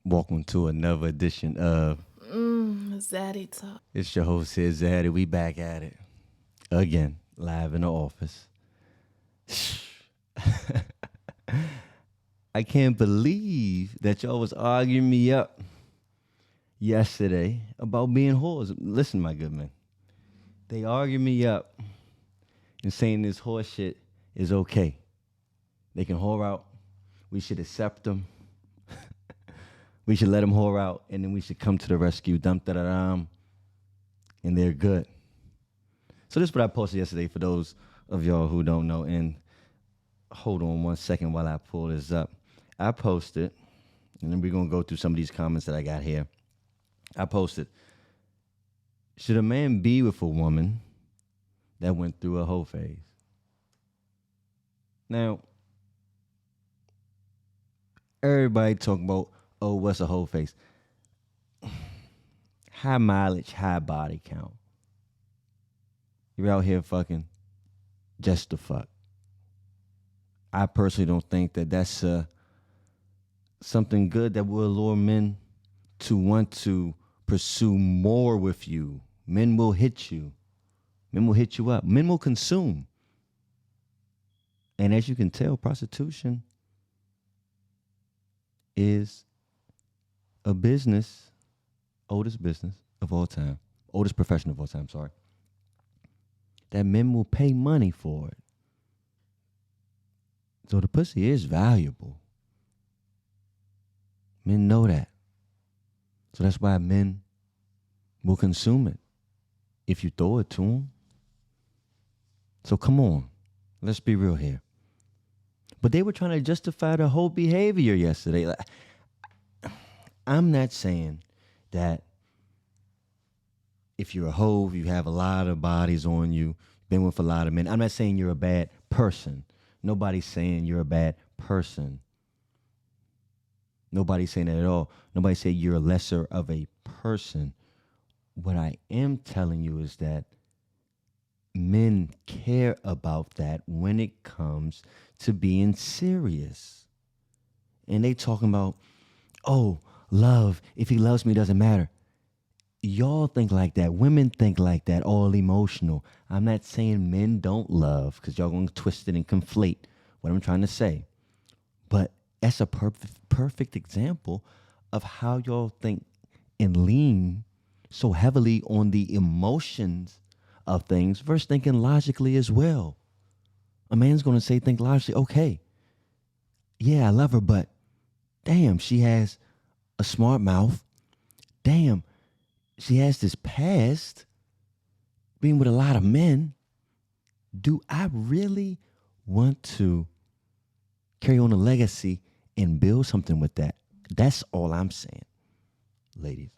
Welcome to another edition of ZADDY TLK. It's your host here, Zaddy. We back at it again, live in the office. I can't believe that y'all was arguing me up yesterday about being whores. Listen, my good man, they argued me up and saying this horse shit is okay. They can whore out. We should accept them. We should let them whore out, and then we should come to the rescue. Dum da da dum, and they're good. So this is what I posted yesterday for those of y'all who don't know. And hold on one second while I pull this up. I posted, and then we're gonna go through some of these comments that I got here. I posted, should a man be with a woman that went through a hoe phase? Now, everybody talking about, oh, what's a hoe face? High mileage, high body count. You're out here fucking just to fuck. I personally don't think that that's something good that will allure men to want to pursue more with you. Men will hit you. Men will hit you up. Men will consume. And as you can tell, prostitution is a business, oldest business of all time, oldest profession of all time, sorry, that men will pay money for it. So the pussy is valuable. Men know that. So that's why men will consume it if you throw it to them. So come on, let's be real here. But they were trying to justify the whole behavior yesterday. Like, I'm not saying that if you're a hoe, you have a lot of bodies on you, been with a lot of men. I'm not saying you're a bad person. Nobody's saying you're a bad person. Nobody's saying that at all. Nobody say you're lesser of a person. What I am telling you is that men care about that when it comes to being serious. And they talking about, oh, love, if he loves me, doesn't matter. Y'all think like that. Women think like that, all emotional. I'm not saying men don't love, because y'all going to twist it and conflate what I'm trying to say. But that's a perfect example of how y'all think and lean so heavily on the emotions of things versus thinking logically as well. A man's going to say, think logically, okay, yeah, I love her, but damn, she has a smart mouth. Damn, she has this past being with a lot of men. Do I really want to carry on a legacy and build something with that? That's all I'm saying, ladies.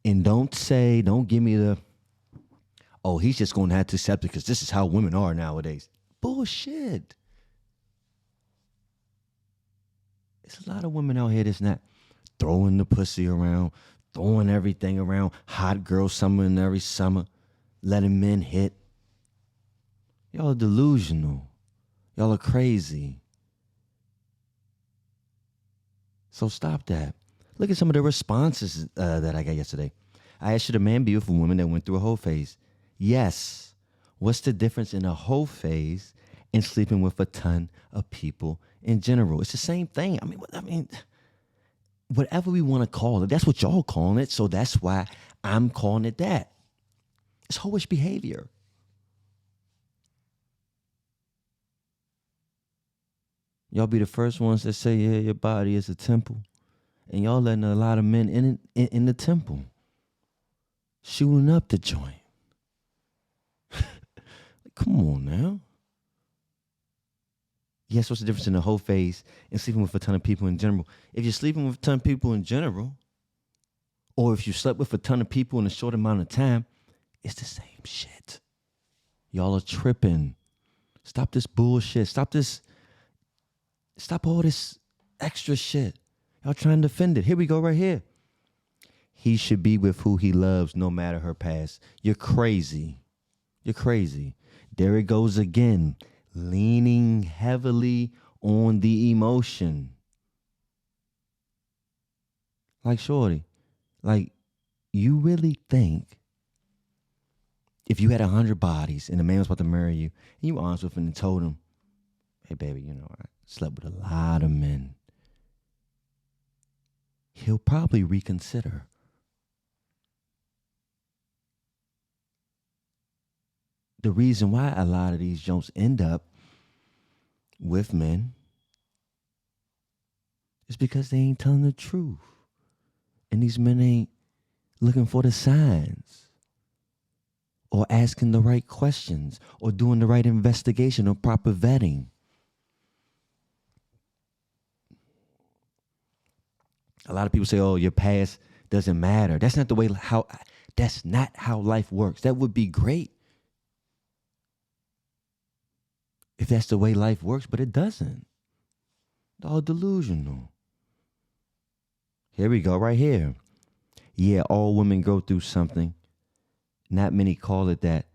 And don't give me the, oh, he's just going to have to accept it because this is how women are nowadays. Bullshit. There's a lot of women out here that's not throwing the pussy around, throwing everything around, hot girl summer and every summer, letting men hit. Y'all are delusional. Y'all are crazy. So stop that. Look at some of the responses that I got yesterday. I asked, should a man be with a woman that went through a hoe phase? Yes. What's the difference in a hoe phase and sleeping with a ton of people in general? It's the same thing. I mean, whatever we want to call it, that's what y'all calling it. So that's why I'm calling it that. It's hoish behavior. Y'all be the first ones that say, yeah, your body is a temple. And y'all letting a lot of men in the temple, shooting up the joint. Come on now. Yes, what's the difference in the whole phase and sleeping with a ton of people in general? If you're sleeping with a ton of people in general, or if you slept with a ton of people in a short amount of time, it's the same shit. Y'all are tripping. Stop this bullshit. Stop all this extra shit. Y'all trying to defend it. Here we go right here. He should be with who he loves no matter her past. You're crazy. You're crazy. There it goes again. Leaning heavily on the emotion. Like, shorty, like, you really think if you had 100 bodies and a man was about to marry you, and you were honest with him and told him, hey, baby, I slept with a lot of men, he'll probably reconsider. The reason why a lot of these jokes end up with men is because they ain't telling the truth. And these men ain't looking for the signs or asking the right questions or doing the right investigation or proper vetting. A lot of people say, oh, your past doesn't matter. That's not how life works. That would be great if that's the way life works, but it doesn't. It's all delusional. Here we go, right here. Yeah, all women go through something. Not many call it that,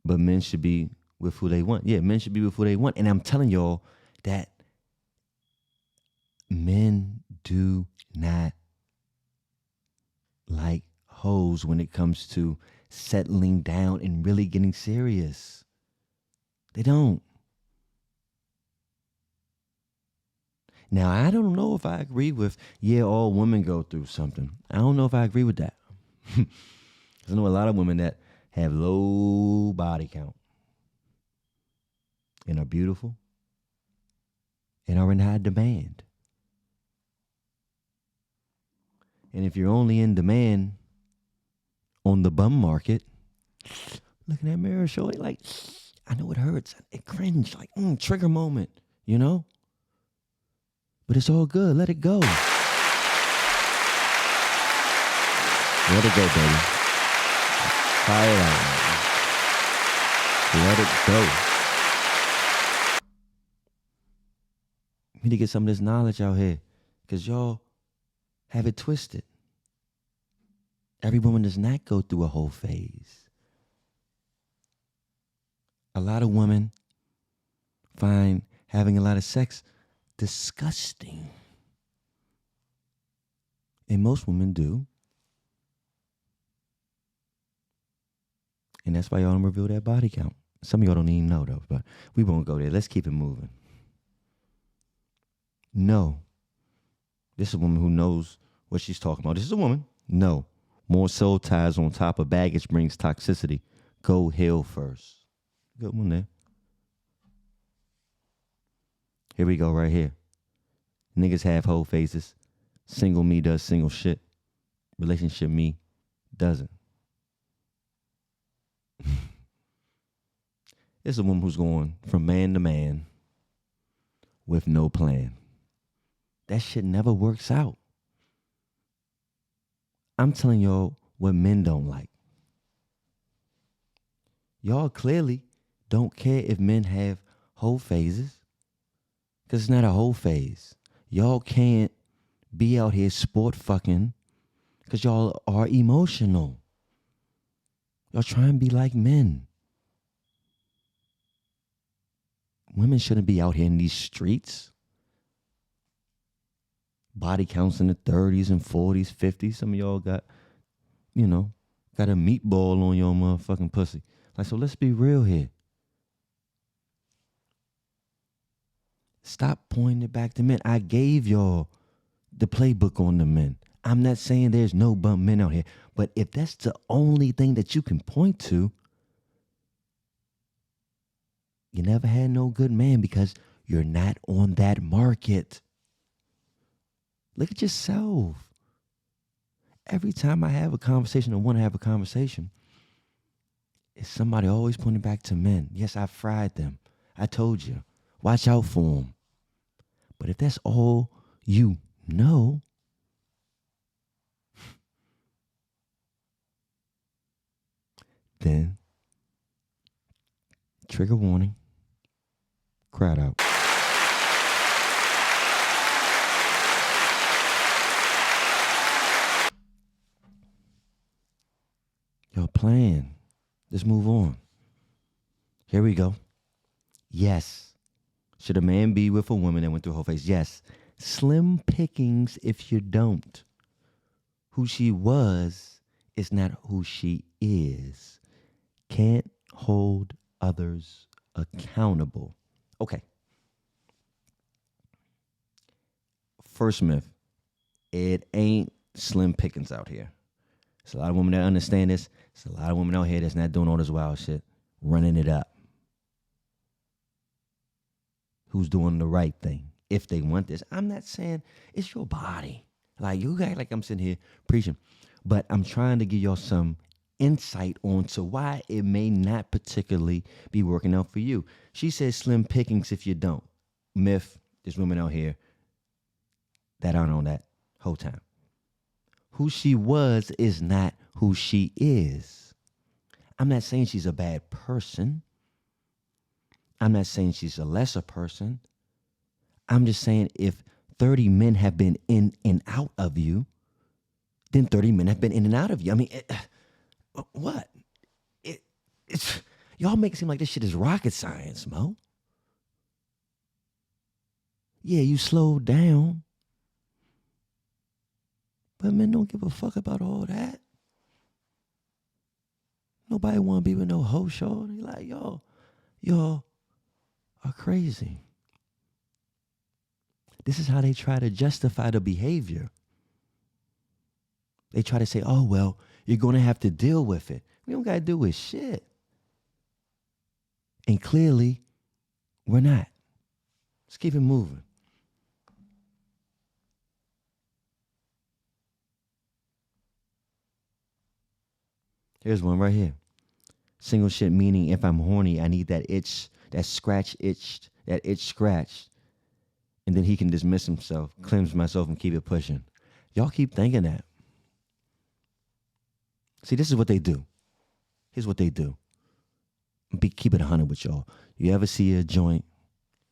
but men should be with who they want. Yeah, men should be with who they want. And I'm telling y'all that men do not like hoes when it comes to settling down and really getting serious. They don't. Now, I don't know if I agree with, yeah, all women go through something. I don't know if I agree with that. I know a lot of women that have low body count and are beautiful and are in high demand. And if you're only in demand on the bum market, look in that mirror, shorty, like, I know it hurts. It cringe, like, trigger moment, But it's all good. Let it go. Let it go, baby. Try it out. Let it go. We need to get some of this knowledge out here because y'all have it twisted. Every woman does not go through a whole phase. A lot of women find having a lot of sex disgusting. And most women do. And that's why y'all don't reveal that body count. Some of y'all don't even know, though, but we won't go there. Let's keep it moving. No. This is a woman who knows what she's talking about. This is a woman. No. More soul ties on top of baggage brings toxicity. Go heal first. Good one there. Here we go right here. Niggas have whole faces. Single me does single shit. Relationship me doesn't. It's a woman who's going from man to man with no plan. That shit never works out. I'm telling y'all what men don't like. Y'all clearly don't care if men have whole phases. Because it's not a whole phase. Y'all can't be out here sport fucking because y'all are emotional. Y'all try and be like men. Women shouldn't be out here in these streets. Body counts in the 30s and 40s, 50s. Some of y'all got a meatball on your motherfucking pussy. Like, so let's be real here. Stop pointing it back to men. I gave y'all the playbook on the men. I'm not saying there's no bum men out here, but if that's the only thing that you can point to, you never had no good man because you're not on that market. Look at yourself. Every time I have a conversation or want to have a conversation, it's somebody always pointing back to men. Yes, I fried them. I told you. Watch out for them. But if that's all you know, then trigger warning, crowd out. Y'all playing. Let's move on. Here we go. Yes. Should a man be with a woman that went through a whole phase? Yes. Slim pickings if you don't. Who she was is not who she is. Can't hold others accountable. Okay. First myth, it ain't slim pickings out here. There's a lot of women that understand this. There's a lot of women out here that's not doing all this wild shit, running it up. Who's doing the right thing if they want this? I'm not saying it's your body. Like, you act like I'm sitting here preaching, but I'm trying to give y'all some insight onto why it may not particularly be working out for you. She says slim pickings if you don't. Myth, there's women out here that aren't on that whole time. Who she was is not who she is. I'm not saying she's a bad person. I'm not saying she's a lesser person. I'm just saying if 30 men have been in and out of you, then 30 men have been in and out of you. I mean, what? It's y'all make it seem like this shit is rocket science, Mo. Yeah, you slowed down. But men don't give a fuck about all that. Nobody want to be with no hoe show. They like, y'all are crazy. This is how they try to justify the behavior. They try to say, oh, well, you're going to have to deal with it. We don't got to deal with shit. And clearly, we're not. Let's keep it moving. Here's one right here. Single shit meaning if I'm horny, I need that itch, that itch scratched. And then he can dismiss himself, cleanse myself, and keep it pushing. Y'all keep thinking that. See, this is what they do. Here's what they do. Keep it 100 with y'all. You ever see a joint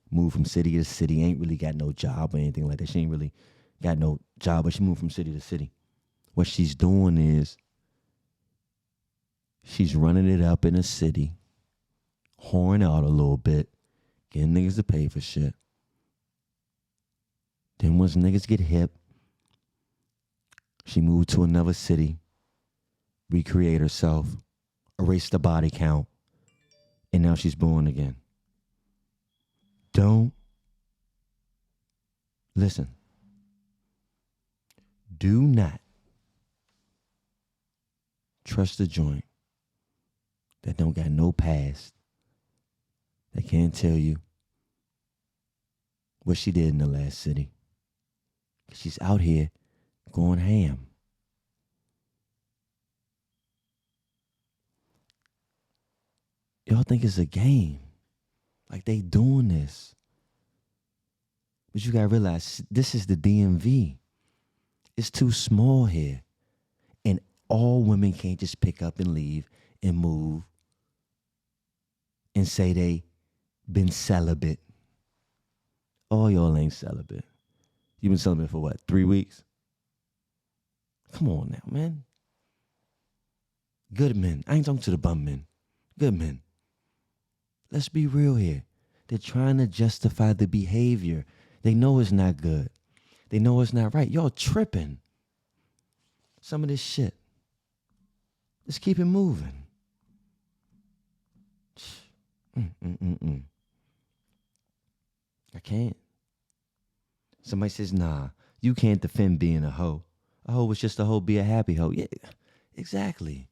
move from city to city, ain't really got no job or anything like that. She ain't really got no job, but she moved from city to city. What she's doing is she's running it up in a city, whoring out a little bit, getting niggas to pay for shit. Then once niggas get hip, she moved to another city, recreate herself, erase the body count, and now she's born again. Don't listen. Do not trust a joint that don't got no past, that can't tell you what she did in the last city. Because she's out here going ham. Y'all think it's a game. Like they doing this. But you gotta realize this is the DMV. It's too small here. And all women can't just pick up and leave and move and say they been celibate. All y'all ain't celibate. You been celibate for what, 3 weeks? Come on now, man. Good men. I ain't talking to the bum men. Good men. Let's be real here. They're trying to justify the behavior. They know it's not good. They know it's not right. Y'all tripping. Some of this shit. Let's keep it moving. I can't. Somebody says, nah, you can't defend being a hoe. A hoe was just a hoe, be a happy hoe. Yeah, exactly.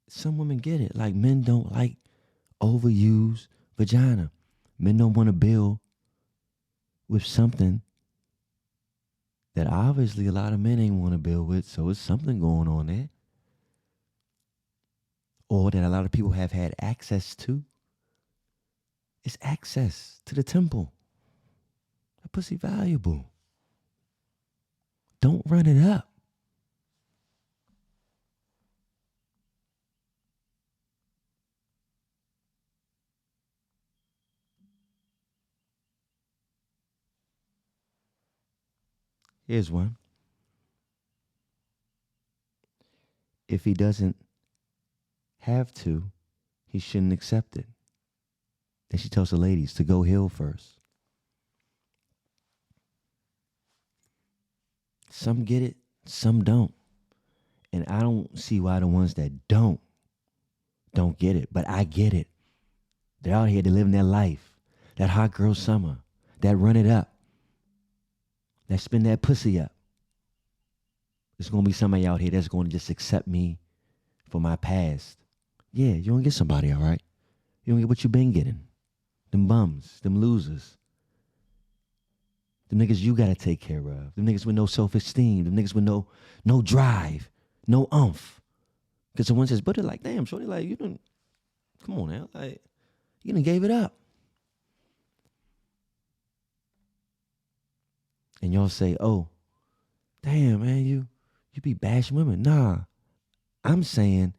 Some women get it. Like, men don't like overused vagina. Men don't want to build with something that obviously a lot of men ain't want to build with, so it's something going on there. Or that a lot of people have had access to. It's access to the temple. That pussy valuable. Don't run it up. Here's one. If he doesn't have to, he shouldn't accept it. And she tells the ladies to go heal first. Some get it, some don't. And I don't see why the ones that don't get it. But I get it. They're out here, they're living their life. That hot girl summer. That run it up. That spin that pussy up. There's going to be somebody out here that's going to just accept me for my past. Yeah, you don't get somebody, all right? You don't get what you been getting. Them bums, them losers. Them niggas you got to take care of. Them niggas with no self-esteem. Them niggas with no drive, no umph. Because someone says, but they're like, damn, shorty, like, you done, come on now. Like, you done gave it up. And y'all say, oh, damn, man, you be bashing women. Nah, I'm saying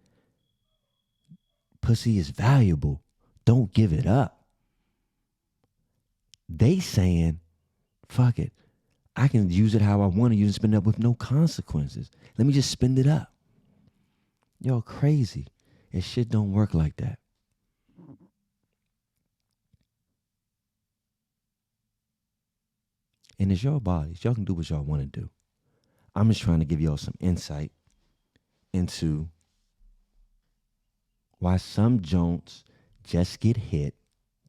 pussy is valuable. Don't give it up. They saying, fuck it. I can use it how I want to use it and spend it up with no consequences. Let me just spend it up. Y'all crazy. And shit don't work like that. And it's your bodies. Y'all can do what y'all want to do. I'm just trying to give y'all some insight into why some Jones just get hit.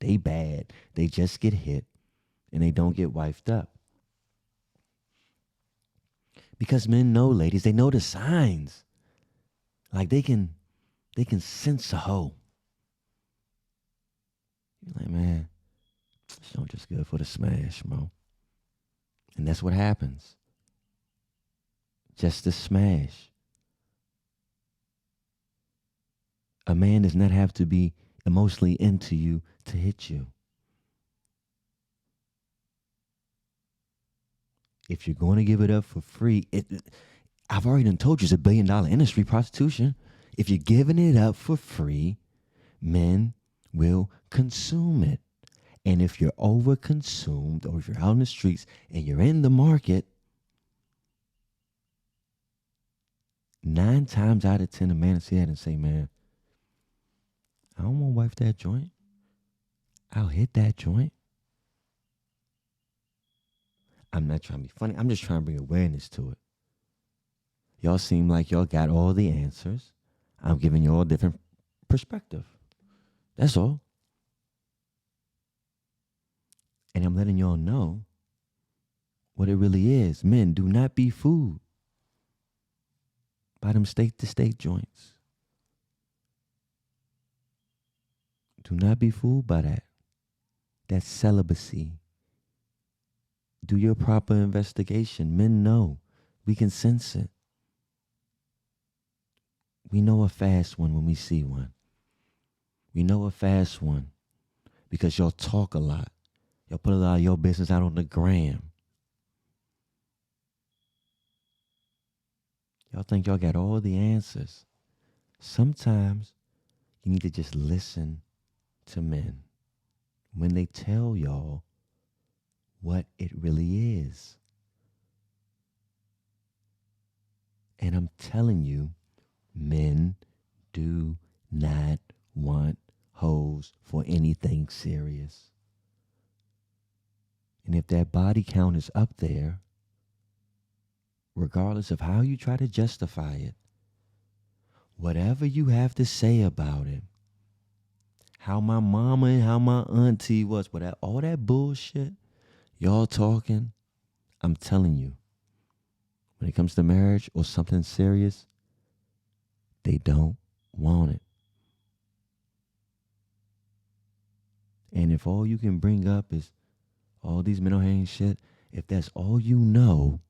They bad. They just get hit and they don't get wifed up. Because men know, ladies, they know the signs. Like they can sense a hoe. You're like, man, this don't just good for the smash, Mo. And that's what happens. Just the smash. A man does not have to be emotionally into you to hit you. If you're going to give it up for free, I've already done told you it's $1 billion industry, prostitution. If you're giving it up for free, men will consume it. And if you're over-consumed or if you're out in the streets and you're in the market, 9 times out of 10, a man will see that and say, man, I don't want to wife that joint. I'll hit that joint. I'm not trying to be funny. I'm just trying to bring awareness to it. Y'all seem like y'all got all the answers. I'm giving you all a different perspective. That's all. And I'm letting y'all know what it really is. Men, do not be fooled by them state-to-state joints. Do not be fooled by that. That's celibacy. Do your proper investigation. Men know. We can sense it. We know a fast one when we see one. We know a fast one because y'all talk a lot. Y'all put a lot of your business out on the gram. Y'all think y'all got all the answers. Sometimes you need to just listen to men when they tell y'all what it really is. And I'm telling you, men do not want hoes for anything serious. And if that body count is up there, regardless of how you try to justify it, whatever you have to say about it, how my mama and how my auntie was, all that bullshit y'all talking, I'm telling you, when it comes to marriage or something serious, they don't want it. And if all you can bring up is all these mental health shit, if that's all you know,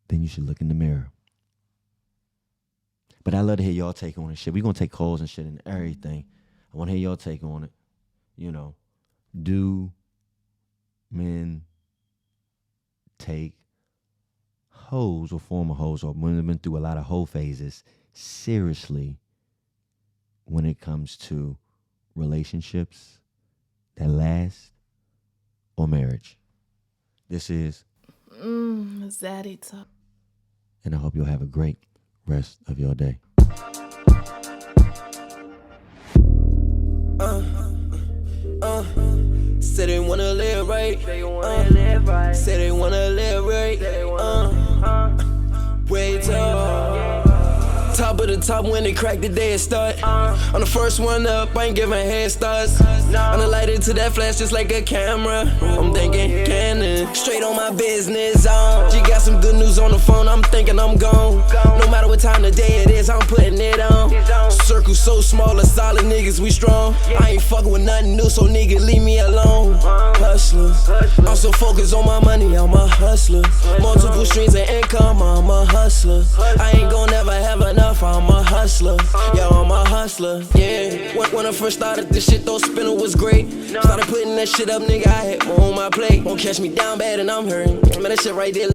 then you should look in the mirror. But I love to hear y'all take on this shit. We're going to take calls and shit and everything. I want to hear y'all take on it. You know, do men take hoes or former hoes or women have been through a lot of hoe phases seriously when it comes to relationships that last or marriage? This is ZADDY TLK. And I hope you'll have a great rest of your day. Say Say they wanna live right. Say they wanna live right. Wait up. Top of the top when they crack the day it start. I'm the first one up, I ain't giving head starts. I'm the light into that flash just like a camera. I'm thinking Canon, straight on my business on. She got some good news on the phone, I'm thinking I'm gone. No matter what time of day it is, I'm putting it on. Circle so small, a solid niggas, we strong. I ain't fucking with nothing new, so nigga leave me alone. Hustler, I'm so focused on my money, I'm a hustler. Multiple streams of income, I'm a hustler. I ain't gon' never have enough, I'm a hustler. Yeah, I'm a hustler, yeah. When I first started this shit, though, spinner was great. Started putting that shit up, nigga, I had more on my plate. Won't catch me down bad and I'm hurting. Man, that shit right there